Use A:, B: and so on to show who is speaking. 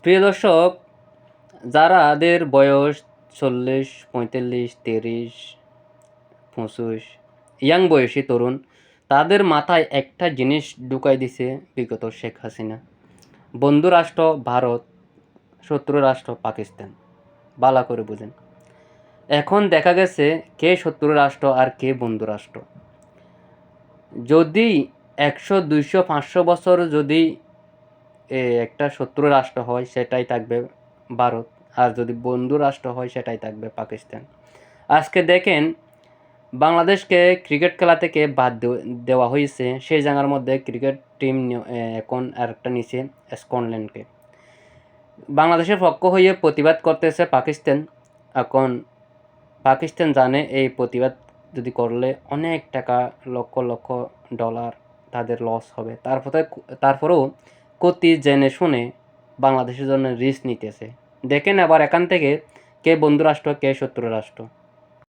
A: প্রিয় দর্শক, যারাদের বয়স 40, 45, 30, 25 ইয়াং বয়সী তরুণ, তাদের মাথায় একটা জিনিস ঢুকাই দিছে বিগত শেখ হাসিনা। বন্ধু রাষ্ট্র ভারত, শত্রু রাষ্ট্র পাকিস্তান। বালা করে বুঝেন। এখন দেখা গেছে কে শত্রু রাষ্ট্র আর কে বন্ধু রাষ্ট্র। যদি 100, 200, 500 বছর যদি একটা শত্রু রাষ্ট্র হয় সেটাই থাকবে ভারত, আর যদি বন্ধু রাষ্ট্র হয় সেটাই থাকবে পাকিস্তান। আজকে দেখেন বাংলাদেশকে ক্রিকেট খেলা থেকে বাদ দেওয়া হয়েছে, সেই জায়গার মধ্যে ক্রিকেট টিম এখন আরেকটা নিচে স্কটল্যান্ডকে। বাংলাদেশের পক্ষ হয়ে প্রতিবাদ করতেছে পাকিস্তান। এখন পাকিস্তান জানে এই প্রতিবাদ যদি করলে অনেক টাকা, লক্ষ লক্ষ ডলার তাদের লস হবে। তারপরেও ক্ষতি জেনে শুনে বাংলাদেশের জন্য রিস্ক নিতেছে। দেখেন আবার এখান থেকে কে বন্ধু রাষ্ট্র কে শত্রু রাষ্ট্র।